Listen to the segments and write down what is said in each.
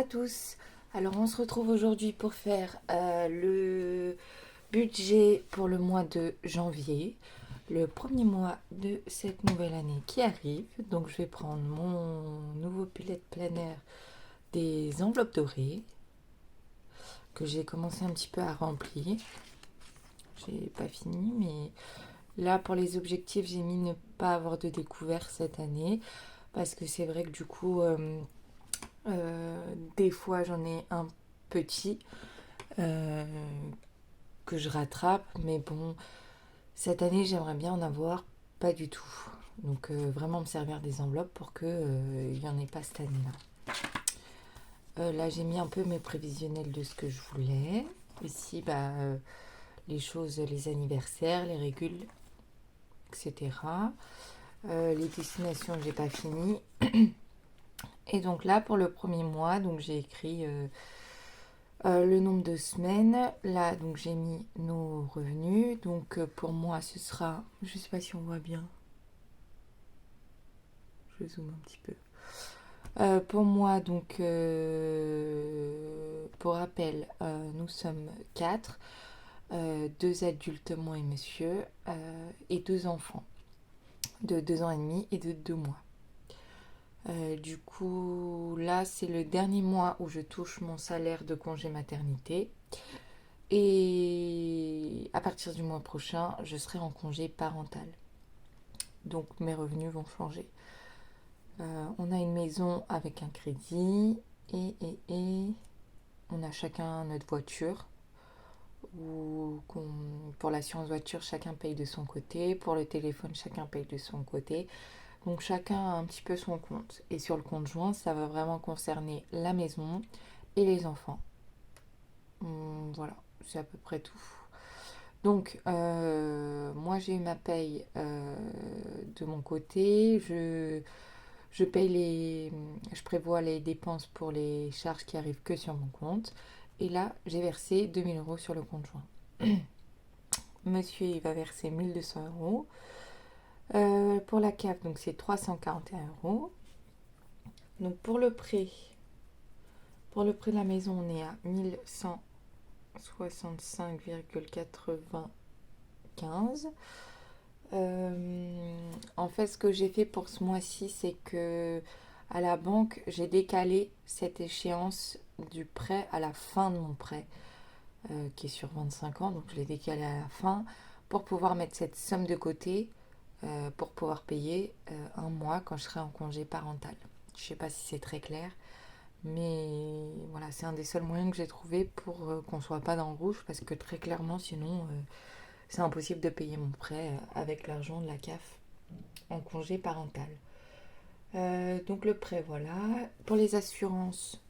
à tous. Alors on se retrouve aujourd'hui pour faire le budget pour le mois de janvier, le premier mois de cette nouvelle année qui arrive. Donc je vais prendre mon nouveau bullet planner des enveloppes dorées que j'ai commencé un petit peu à remplir. J'ai pas fini, mais là pour les objectifs j'ai mis ne pas avoir de découvert cette année parce que c'est vrai que du coup des fois j'en ai un petit euh, que je rattrape, mais bon, cette année j'aimerais bien en avoir pas du tout. Donc vraiment me servir des enveloppes pour que il n'y en ait pas cette année-là. Là j'ai mis un peu mes prévisionnels de ce que je voulais. Ici les choses, les anniversaires, les régules, etc. Les destinations j'ai pas fini. Et donc là pour le premier mois, donc j'ai écrit le nombre de semaines. Là, donc j'ai mis nos revenus. Donc pour moi, ce sera, je sais pas si on voit bien. Je zoome un petit peu. Pour moi, donc, pour rappel, nous sommes 4, 2 adultes, moi et monsieur, et 2 enfants de 2 ans et demi et de 2 mois. Du coup, là, c'est le dernier mois où je touche mon salaire de congé maternité. Et à partir du mois prochain, je serai en congé parental. Donc mes revenus vont changer. On a une maison avec un crédit et on a chacun notre voiture. Pour l'assurance voiture, chacun paye de son côté. Pour le téléphone, chacun paye de son côté. Donc chacun a un petit peu son compte. Et sur le compte joint, ça va vraiment concerner la maison et les enfants. Voilà, c'est à peu près tout. Donc, moi j'ai eu ma paye de mon côté. Je paye je prévois les dépenses pour les charges qui arrivent que sur mon compte. Et là, j'ai versé 2 000 € sur le compte joint. Monsieur, il va verser 1 200 €. Pour la CAF, donc c'est 341 €. Donc pour le prêt de la maison, on est à 1165,95. En fait, ce que j'ai fait pour ce mois-ci, c'est que à la banque, j'ai décalé cette échéance du prêt à la fin de mon prêt, qui est sur 25 ans. Donc, je l'ai décalé à la fin pour pouvoir mettre cette somme de côté pour pouvoir payer un mois quand je serai en congé parental. Je ne sais pas si c'est très clair, mais voilà, c'est un des seuls moyens que j'ai trouvé pour qu'on ne soit pas dans le rouge parce que très clairement, sinon c'est impossible de payer mon prêt avec l'argent de la CAF en congé parental. Donc le prêt, voilà. Pour les assurances,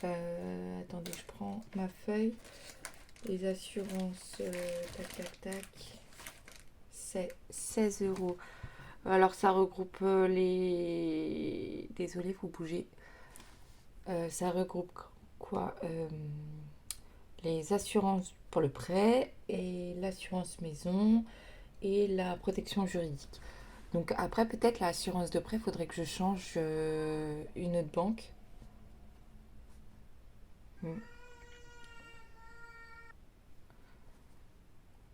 attendez, je prends ma feuille. Les assurances, tac, tac, tac, c'est 16 €. Alors ça regroupe les... Désolée, vous bougez. Ça regroupe quoi les assurances pour le prêt et l'assurance maison et la protection juridique. Donc après, peut-être l'assurance de prêt, il faudrait que je change une autre banque. Hmm.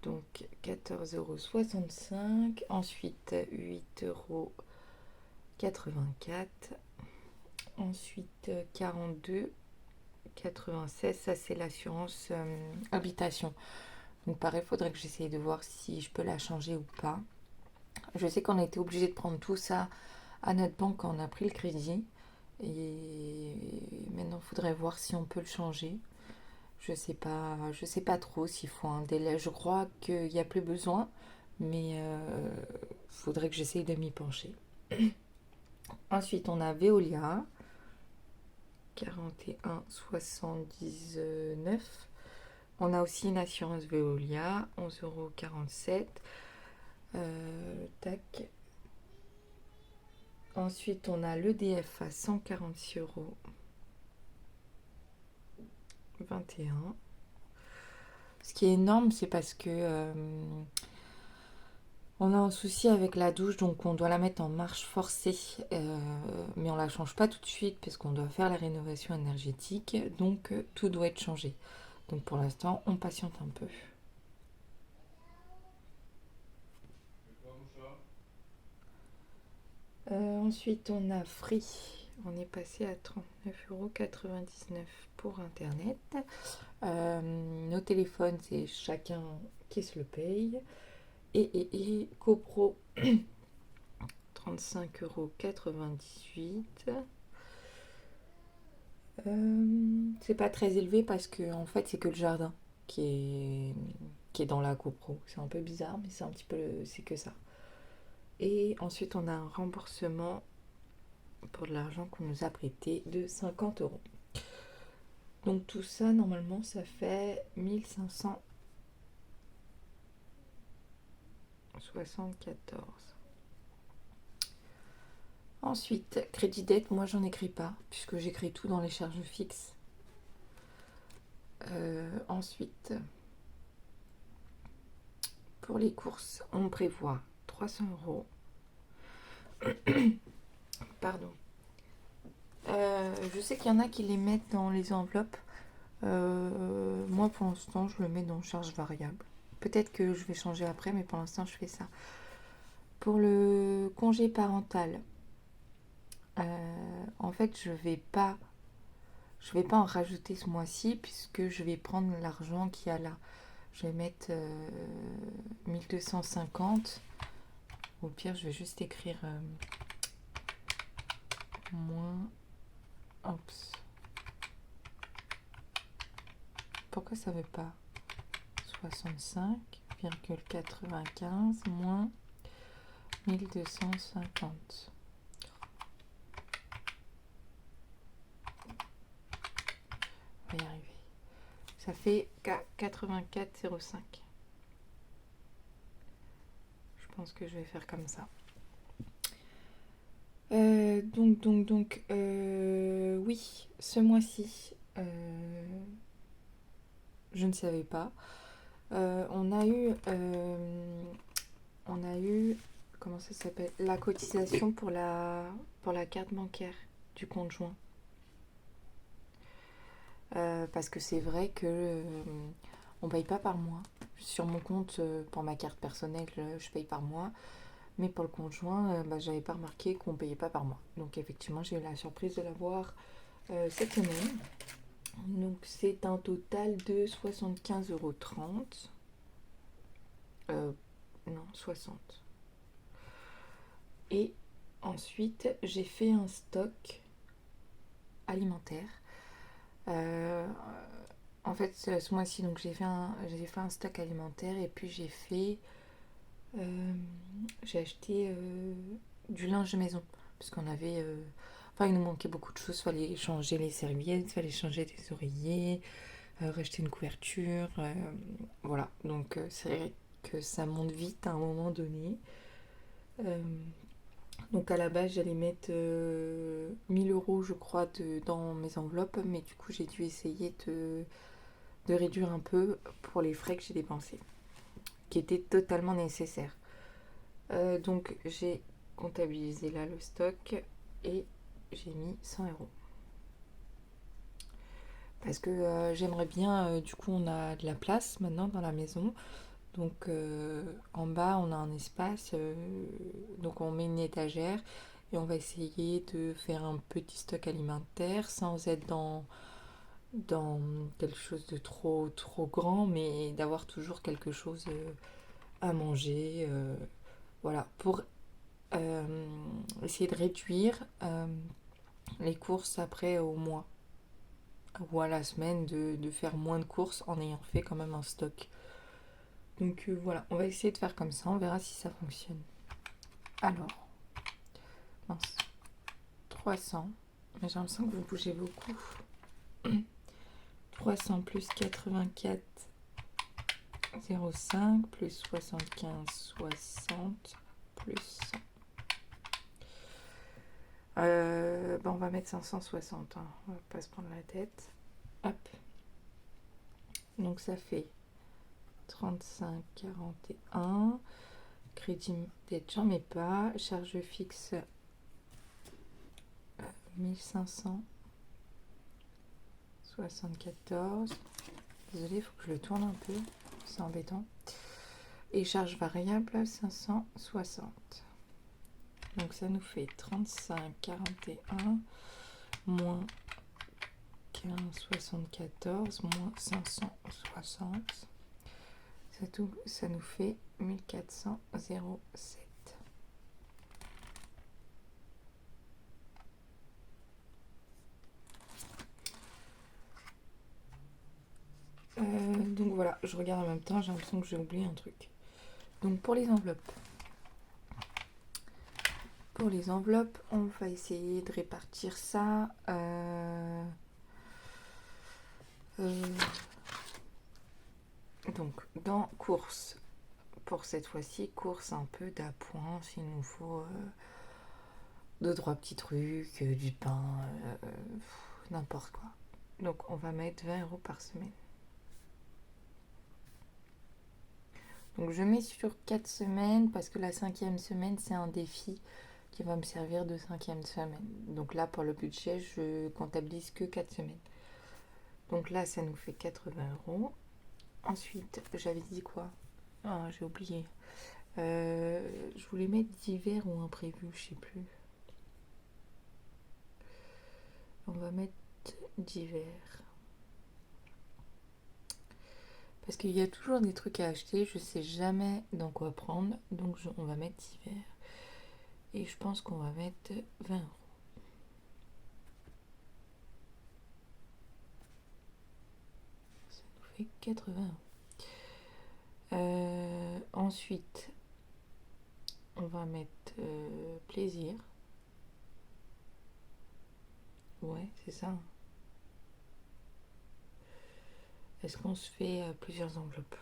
Donc 14,65 €. Ensuite 8,84 €. Ensuite 42,96 €. Ça, c'est l'assurance habitation. Donc pareil, il faudrait que j'essaye de voir si je peux la changer ou pas. Je sais qu'on a été obligé de prendre tout ça à notre banque quand on a pris le crédit. Et maintenant, il faudrait voir si on peut le changer. Je sais pas trop s'il faut un délai. Je crois qu'il n'y a plus besoin, mais faudrait que j'essaye de m'y pencher. Ensuite, on a Veolia, 41,79 €. On a aussi une assurance Veolia, 11,47 €. Tac. Ensuite, on a l'EDF à 146,21 €. Ce qui est énorme, c'est parce que On a un souci avec la douche, donc on doit la mettre en marche forcée, mais on la change pas tout de suite parce qu'on doit faire la rénovation énergétique, donc tout doit être changé. Donc pour l'instant, on patiente un peu. Ensuite, on a Free. On est passé à 39,99 € pour Internet. Nos téléphones, c'est chacun qui se le paye. Et CoPro, 35,98 €. C'est pas très élevé parce que en fait c'est que le jardin qui est, qui est dans la GoPro. C'est un peu bizarre mais c'est un petit peu c'est que ça. Et ensuite on a un remboursement pour de l'argent qu'on nous a prêté de 50 €. Donc tout ça normalement ça fait 1574. Ensuite, crédit dette, moi j'en écris pas puisque j'écris tout dans les charges fixes. Ensuite, pour les courses, on prévoit 300 €. Pardon. Je sais qu'il y en a qui les mettent dans les enveloppes. Moi, pour l'instant, je le mets dans charge variable. Peut-être que je vais changer après, mais pour l'instant, je fais ça. Pour le congé parental, en fait, je vais pas en rajouter ce mois-ci puisque je vais prendre l'argent qu'il y a là. Je vais mettre 1250. Au pire, je vais juste écrire moins. Oups. Pourquoi ça veut pas 65,95 moins 1250. On va y arriver. Ça fait 84,05. Je pense que je vais faire comme ça. Oui, ce mois-ci, je ne savais pas. On a eu, comment ça s'appelle, la cotisation pour la carte bancaire du conjoint. Parce que c'est vrai que on paye pas par mois. Sur mon compte, pour ma carte personnelle, je paye par mois. Mais pour le conjoint, j'avais pas remarqué qu'on payait pas par mois. Donc effectivement, j'ai eu la surprise de l'avoir cette semaine. Donc c'est un total de 75,30 €. Non, 60. Et ensuite, j'ai fait un stock alimentaire. En fait, ce mois-ci, donc j'ai fait un stock alimentaire et puis j'ai acheté du linge de maison parce qu'on avait, il nous manquait beaucoup de choses. Fallait changer les serviettes, fallait changer des oreillers, racheter une couverture, voilà. Donc c'est vrai que ça monte vite à un moment donné. Euh, donc à la base, j'allais mettre 1000 € je crois dans mes enveloppes, mais du coup j'ai dû essayer de réduire un peu pour les frais que j'ai dépensés, qui étaient totalement nécessaires. Donc j'ai comptabilisé là le stock et j'ai mis 100 €. Parce que j'aimerais bien, du coup on a de la place maintenant dans la maison. Donc en bas on a un espace, donc on met une étagère et on va essayer de faire un petit stock alimentaire sans être dans quelque chose de trop grand, mais d'avoir toujours quelque chose à manger. Voilà, pour essayer de réduire les courses après au mois ou à la semaine, de faire moins de courses en ayant fait quand même un stock. Donc voilà, on va essayer de faire comme ça, on verra si ça fonctionne. Alors, mince, 300, mais j'ai l'impression que vous bougez beaucoup. 300 plus 84,05 plus 75,60 plus 100. On va mettre 560, hein. On va pas se prendre la tête. Hop. Donc ça fait 35,41. Crédit dette, j'en mets pas. Charge fixe 1574. Désolée, il faut que je le tourne un peu, c'est embêtant. Et charge variable 560. Donc ça nous fait 35,41 moins 15,74 moins 560. Ça nous fait 1407. Donc voilà, je regarde en même temps, j'ai l'impression que j'ai oublié un truc. Donc pour les enveloppes. Pour les enveloppes, on va essayer de répartir ça. Donc dans course, pour cette fois-ci, course un peu d'appoint, s'il nous faut 2-3 petits trucs, du pain, n'importe quoi. Donc on va mettre 20 € par semaine. Donc je mets sur 4 semaines parce que la 5e semaine c'est un défi qui va me servir de 5e semaine. Donc là pour le budget je comptabilise que 4 semaines. Donc là ça nous fait 80 €. Ensuite j'avais dit quoi? Ah j'ai oublié. Je voulais mettre d'hiver ou imprévu, je sais plus. On va mettre d'hiver. Parce qu'il y a toujours des trucs à acheter, je sais jamais dans quoi prendre, donc on va mettre d'hiver. Et je pense qu'on va mettre 20 €. Ça nous fait 80 €. Ensuite, on va mettre plaisir. Ouais, c'est ça. Est-ce qu'on se fait plusieurs enveloppes?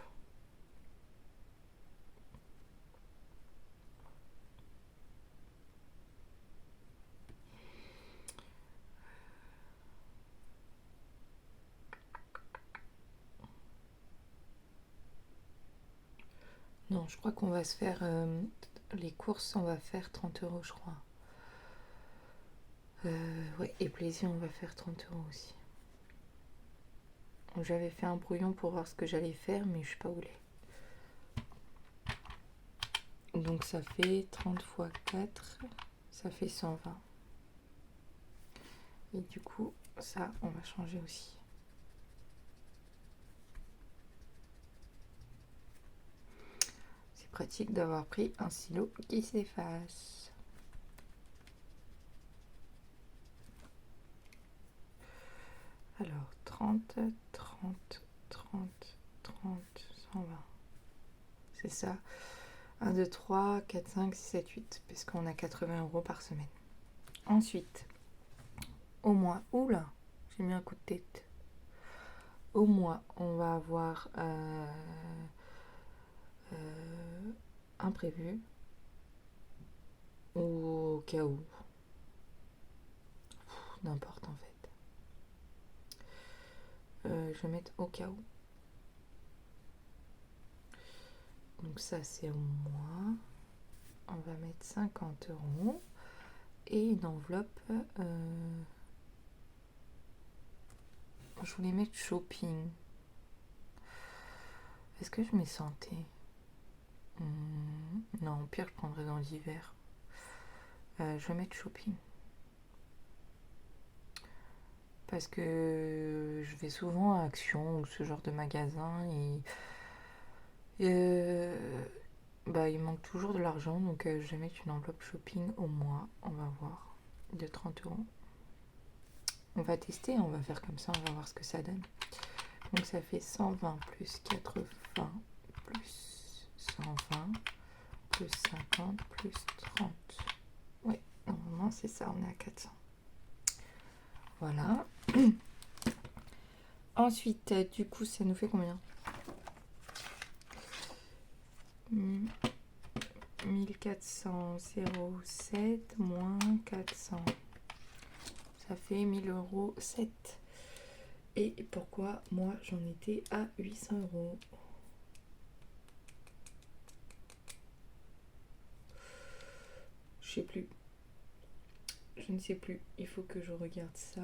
Non, je crois qu'on va se faire les courses, on va faire 30 € je crois. Ouais, et plaisir, on va faire 30 € aussi. J'avais fait un brouillon pour voir ce que j'allais faire, mais je sais pas où il est. Donc ça fait 30 fois 4, ça fait 120. Et du coup, ça, on va changer aussi. C'est pratique d'avoir pris un stylo qui s'efface. Alors, 30, 30, 30, 30, 120. C'est ça. 1, 2, 3, 4, 5, 6, 7, 8. Parce qu'on a 80 € par semaine. Ensuite, au mois, oula, j'ai mis un coup de tête. Au mois, on va avoir imprévu. Au cas où. N'importe en fait. Je vais mettre au cas où. Donc ça c'est au mois. On va mettre 50 € et une enveloppe. Je voulais mettre shopping. Est-ce que je mets santé? Non, au pire je prendrai dans l'hiver. Je vais mettre shopping. Parce que je vais souvent à Action ou ce genre de magasin et bah, il manque toujours de l'argent, donc je vais mettre une enveloppe shopping au mois, on va voir, de 30 €. On va tester, on va faire comme ça, on va voir ce que ça donne. Donc ça fait 120 plus 80 plus 120 plus 50 plus 30. Oui, normalement c'est ça, on est à 400. Voilà. Ensuite, du coup, ça nous fait combien? 1407 moins 400. Ça fait 1000,07 €. Et pourquoi moi j'en étais à 800 €? sais plus. Je ne sais plus. Il faut que je regarde ça.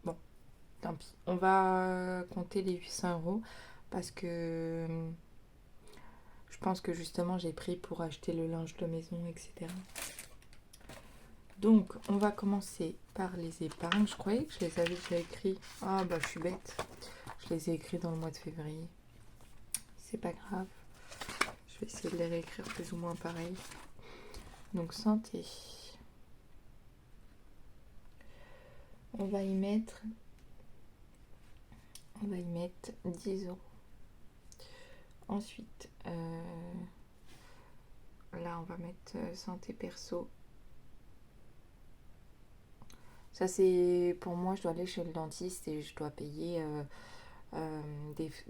Bon, tant pis. On va compter les 800 € parce que je pense que justement j'ai pris pour acheter le linge de maison, etc. Donc, on va commencer par les épargnes. Je croyais que je les avais déjà écrits. Ah bah je suis bête. Je les ai écrits dans le mois de février. C'est pas grave. Je vais essayer de les réécrire plus ou moins pareil. Donc santé. On va y mettre 10 €. Ensuite, là on va mettre santé perso. Ça c'est pour moi, je dois aller chez le dentiste et je dois payer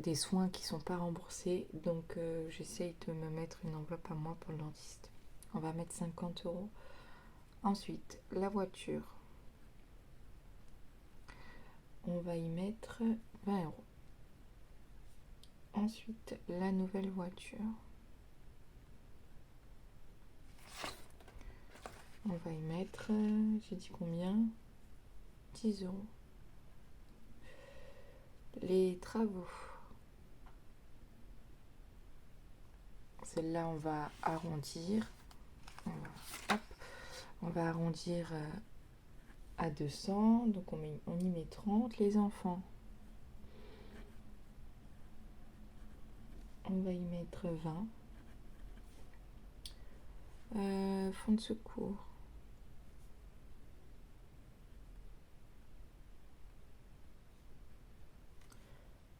des soins qui sont pas remboursés. Donc j'essaye de me mettre une enveloppe à moi pour le dentiste. On va mettre 50 €. Ensuite, la voiture. On va y mettre 20 €. Ensuite, la nouvelle voiture. On va y mettre, j'ai dit combien? 10 €. Les travaux. Celle-là, on va arrondir. On va arrondir à 200. Donc, on y met 30. Les enfants. On va y mettre 20. Fonds de secours.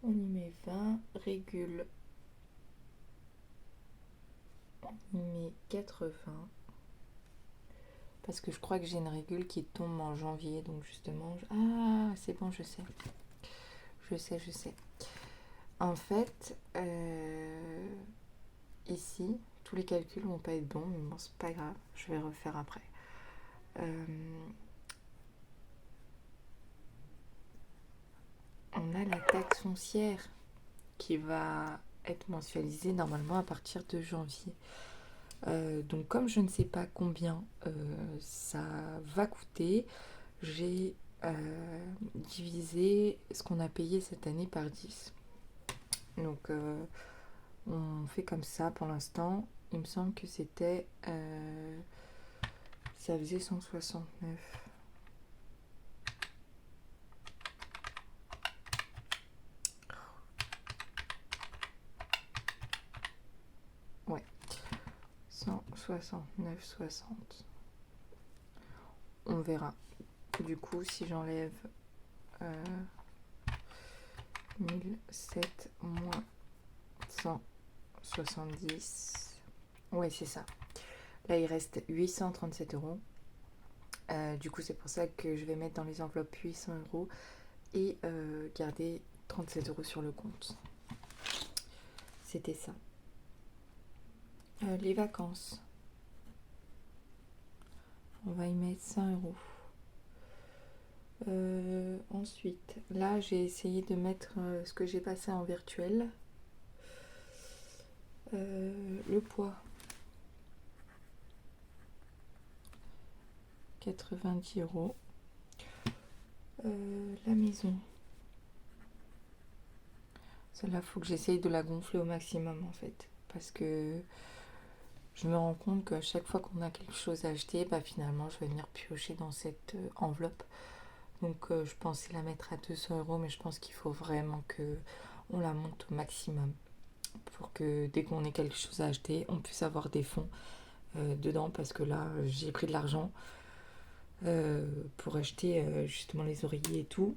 On y met 20. Régule. On y met 80. Parce que je crois que j'ai une régule qui tombe en janvier. Donc justement... Ah, c'est bon, je sais. Je sais. En fait, ici, tous les calculs vont pas être bons. Mais bon, c'est pas grave. Je vais refaire après. On a la taxe foncière qui va être mensualisée normalement à partir de janvier. Donc comme je ne sais pas combien ça va coûter, j'ai divisé ce qu'on a payé cette année par 10. Donc on fait comme ça pour l'instant. Il me semble que c'était... ça faisait 169. Ouais. 169,60. On verra. Du coup, si j'enlève 1007 moins 170. Ouais, c'est ça. Là, il reste 837 €. Du coup, c'est pour ça que je vais mettre dans les enveloppes 800 € et garder 37 € sur le compte. C'était ça. Les vacances. On va y mettre 100 €. Ensuite, là, j'ai essayé de mettre ce que j'ai passé en virtuel. Le poids. 90 €. La maison. Celle-là, il faut que j'essaye de la gonfler au maximum en fait. Parce que je me rends compte qu'à chaque fois qu'on a quelque chose à acheter, bah, finalement, je vais venir piocher dans cette enveloppe. Donc, je pensais la mettre à 200 €, mais je pense qu'il faut vraiment qu'on la monte au maximum. Pour que dès qu'on ait quelque chose à acheter, on puisse avoir des fonds dedans. Parce que là, j'ai pris de l'argent pour acheter justement les oreillers et tout.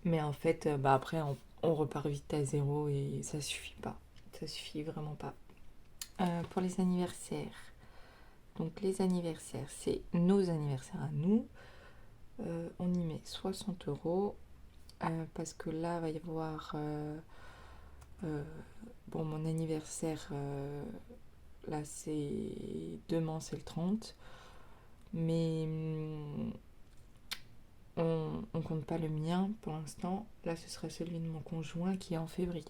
Mais en fait, bah, après, on repart vite à zéro et ça suffit pas. Ça suffit vraiment pas. Pour les anniversaires. Donc les anniversaires, c'est nos anniversaires à nous. On y met 60 € parce que là, va y avoir... bon, mon anniversaire, là, c'est demain, c'est le 30. Mais on compte pas le mien pour l'instant. Là, ce sera celui de mon conjoint qui est en février.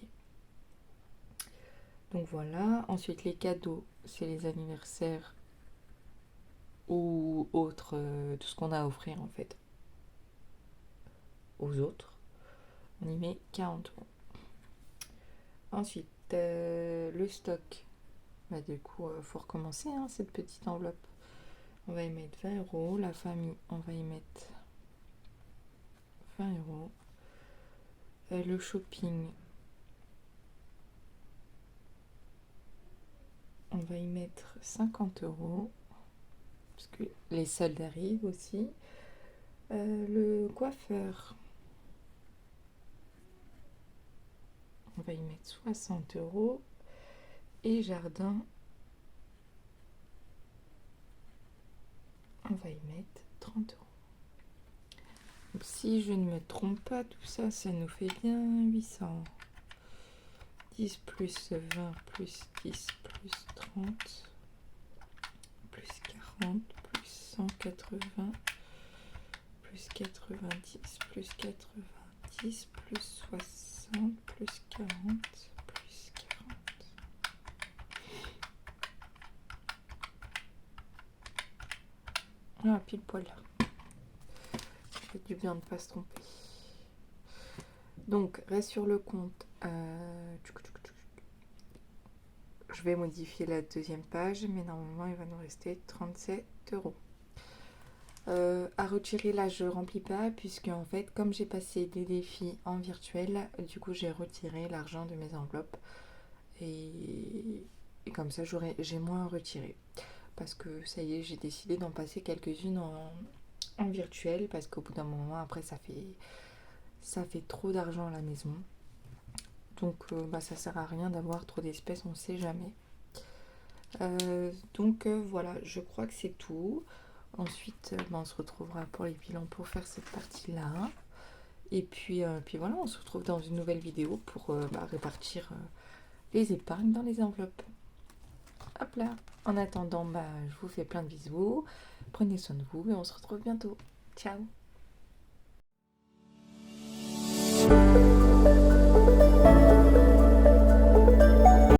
Donc voilà. Ensuite, les cadeaux, c'est les anniversaires ou autres, tout ce qu'on a à offrir en fait aux autres. On y met 40 euros. Ensuite, le stock. Bah, du coup, faut recommencer hein, cette petite enveloppe. On va y mettre 20 euros. La famille, on va y mettre 20 euros. Le shopping, on va y mettre 50 euros. Parce que les soldes arrivent aussi. Le coiffeur, on va y mettre 60 euros. Et jardin, on va y mettre 30 euros. Donc, si je ne me trompe pas, tout ça, ça nous fait bien 800. 10 plus 20 plus 10 plus 30 plus 40 plus 180 plus 90 plus 90 plus 60 plus 40 plus 40. Ah, pile poil. J'ai du bien de ne pas se tromper. Donc, reste sur le compte. Je vais modifier la deuxième page, mais normalement, il va nous rester 37 euros. À retirer, là, je remplis pas, puisque en fait, comme j'ai passé des défis en virtuel, du coup, j'ai retiré l'argent de mes enveloppes. Et comme ça, j'ai moins retiré. Parce que ça y est, j'ai décidé d'en passer quelques-unes en virtuel, parce qu'au bout d'un moment, après, ça fait trop d'argent à la maison. Donc, ça sert à rien d'avoir trop d'espèces, on sait jamais. Donc, voilà, je crois que c'est tout. Ensuite, on se retrouvera pour les bilans pour faire cette partie-là. Et puis voilà, on se retrouve dans une nouvelle vidéo pour répartir les épargnes dans les enveloppes. Hop là. En attendant, je vous fais plein de bisous. Prenez soin de vous et on se retrouve bientôt. Ciao.